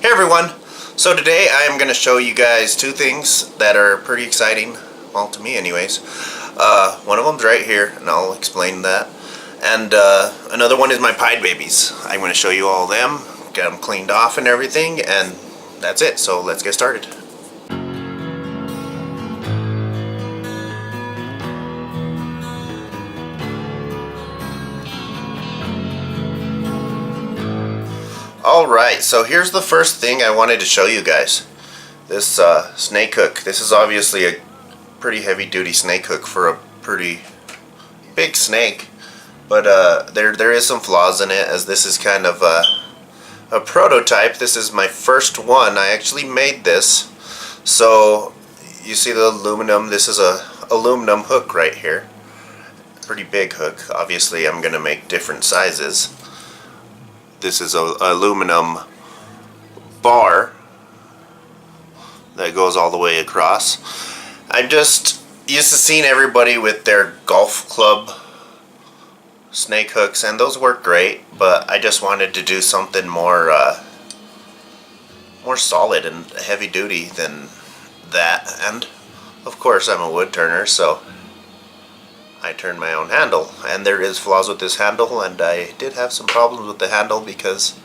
Hey everyone! So today I am going to show you guys two things that are pretty exciting, well to me anyways. One of them's right here and I'll explain that. And another one is my pied babies. I'm going to show you all of them, get them cleaned off and everything, and that's it. So let's get started. Alright, so here's the first thing I wanted to show you guys. This snake hook. This is obviously a pretty heavy duty snake hook for a pretty big snake. But there is some flaws in it, as this is kind of a prototype. This is my first one. I actually made this. So you see the aluminum. This is a aluminum hook right here. Pretty big hook. Obviously I'm going to make different sizes. This is an aluminum bar that goes all the way across. I'm just used to seeing everybody with their golf club snake hooks, and those work great, but I just wanted to do something more solid and heavy duty than that. And of course I'm a wood turner, so I turned my own handle, and there is flaws with this handle, and I did have some problems with the handle because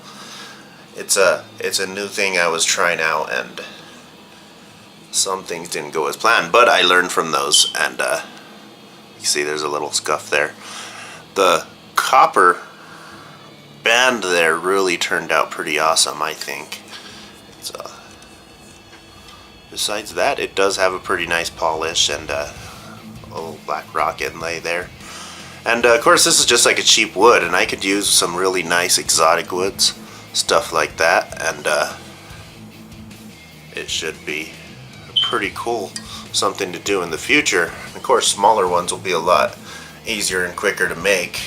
it's a new thing I was trying out, and some things didn't go as planned, but I learned from those. And you see there's a little scuff there. The copper band there really turned out pretty awesome, I think. Besides that, it does have a pretty nice polish and a little black rock inlay there. And of course this is just like a cheap wood, and I could use some really nice exotic woods, stuff like that, and it should be pretty cool, something to do in the future. Of course smaller ones will be a lot easier and quicker to make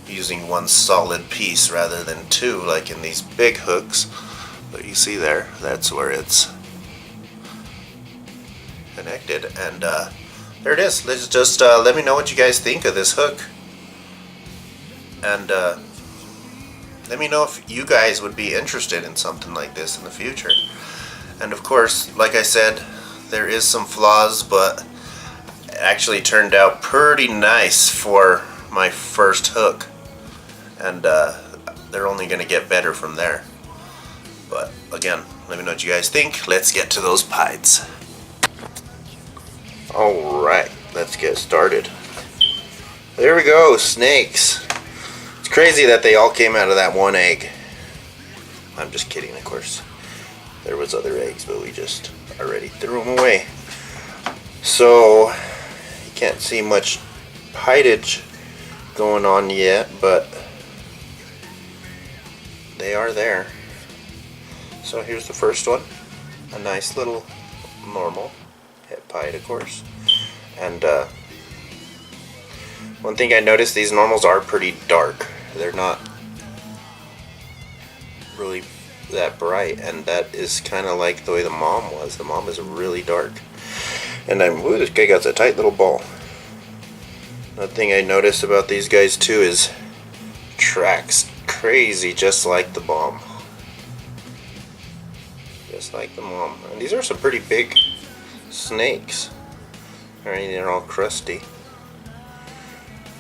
using one solid piece rather than two like in these big hooks. But you see there, that's where it's connected, and there it is. Let's just let me know what you guys think of this hook, and let me know if you guys would be interested in something like this in the future. And of course, like I said, there is some flaws, but it actually turned out pretty nice for my first hook, and they're only going to get better from there. But again, let me know what you guys think. Let's get to those pieds. Alright, let's get started. There we go, snakes. It's crazy that they all came out of that one egg. I'm just kidding, of course. There was other eggs, but we just already threw them away. So you can't see much piedage going on yet, but they are there. So here's the first one. A nice little normal het pied, of course. And one thing I noticed, these normals are pretty dark. They're not really that bright, and that is kind of like the way the mom was. The mom is really dark. And ooh, this guy got a tight little ball. Another thing I noticed about these guys too is tracks crazy, just like the mom. Just like the mom. And these are some pretty big snakes. Alright, they're all crusty.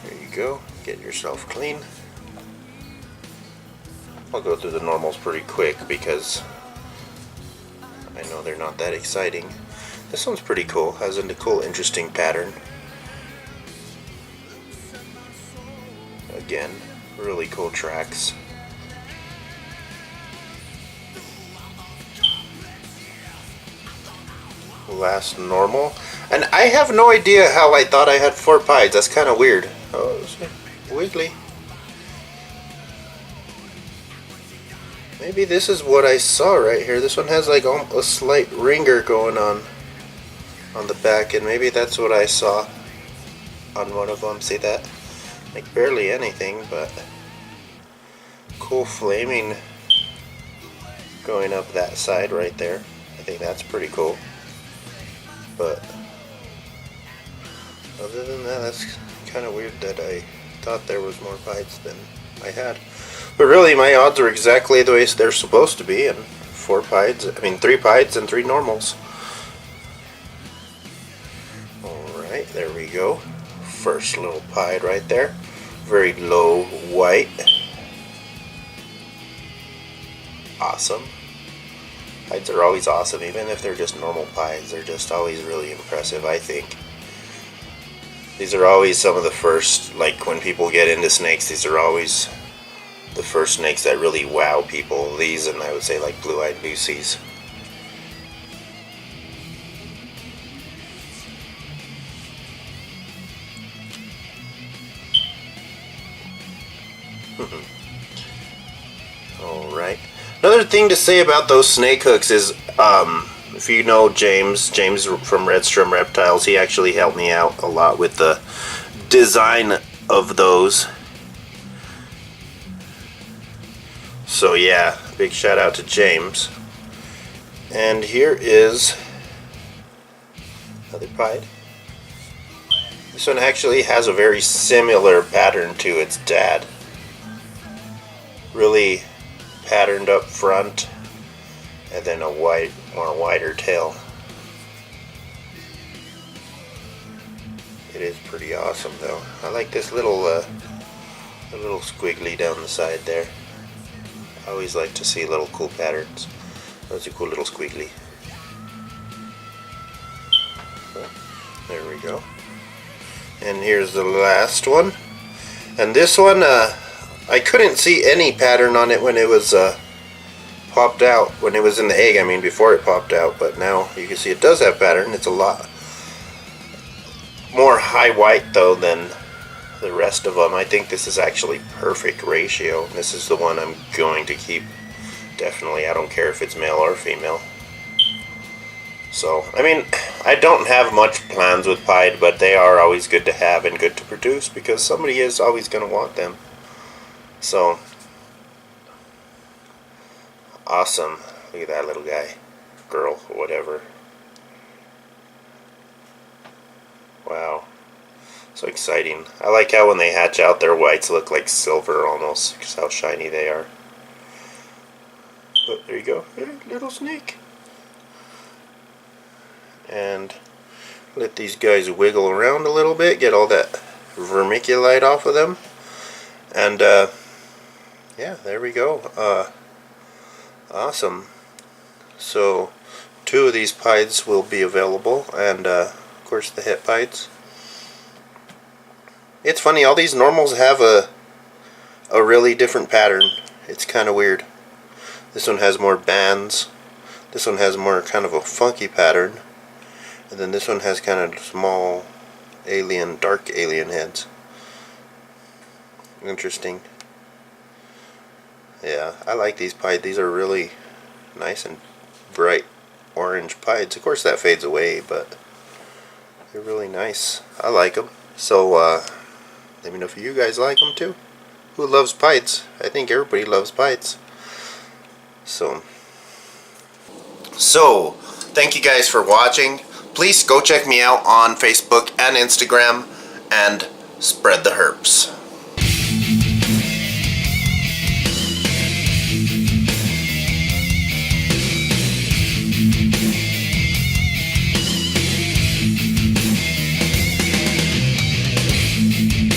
There you go. Get yourself clean. I'll go through the normals pretty quick because I know they're not that exciting. This one's pretty cool. Has a cool, interesting pattern. Again, really cool tracks. Last normal. And I have no idea how I thought I had 4 pieds. That's kind of weird. Oh, it's wiggly. Maybe this is what I saw right here. This one has like a slight ringer going on the back, and maybe that's what I saw on one of them. See that? Like barely anything, but cool flaming going up that side right there. I think that's pretty cool. But other than that, that's kind of weird that I thought there was more pieds than I had. But really, my odds are exactly the way they're supposed to be, and 4 pieds, I mean 3 pieds and 3 normals. Alright, there we go. First little pied right there. Very low white. Awesome. Pieds are always awesome, even if they're just normal pieds. They're just always really impressive, I think. These are always some of the first, like when people get into snakes, these are always the first snakes that really wow people. These, and I would say like blue-eyed Lucy's. Alright. Another thing to say about those snake hooks is, if you know James from Redstrom Reptiles, he actually helped me out a lot with the design of those. So yeah, big shout out to James. And here is another pied. This one actually has a very similar pattern to its dad. Really patterned up front, and then a more wider tail. It is pretty awesome though. I like this little squiggly down the side there. I always like to see little cool patterns. That's a cool little squiggly. There we go. And here's the last one. And this one, I couldn't see any pattern on it when it was popped out, when it was in the egg, I mean before it popped out, but now you can see it does have pattern. It's a lot more high white though than the rest of them. I think this is actually perfect ratio. This is the one I'm going to keep, definitely. I don't care if it's male or female. So, I mean, I don't have much plans with pied, but they are always good to have and good to produce because somebody is always going to want them. So, awesome. Look at that little guy. Girl, whatever. Wow. So exciting. I like how when they hatch out, their whites look like silver almost, because how shiny they are. But there you go. Hey, little snake. And let these guys wiggle around a little bit, get all that vermiculite off of them. And, yeah, there we go. Awesome. So, 2 of these pieds will be available, and, of course, the het pieds. It's funny, all these normals have a really different pattern. It's kind of weird. This one has more bands. This one has more kind of a funky pattern. And then this one has kind of small alien, dark alien heads. Interesting. Yeah, I like these pieds. These are really nice and bright orange pieds. Of course that fades away, but they're really nice. I like them. So, let me know if you guys like them too. Who loves pieds? I think everybody loves pieds. So, thank you guys for watching. Please go check me out on Facebook and Instagram, and spread the herps.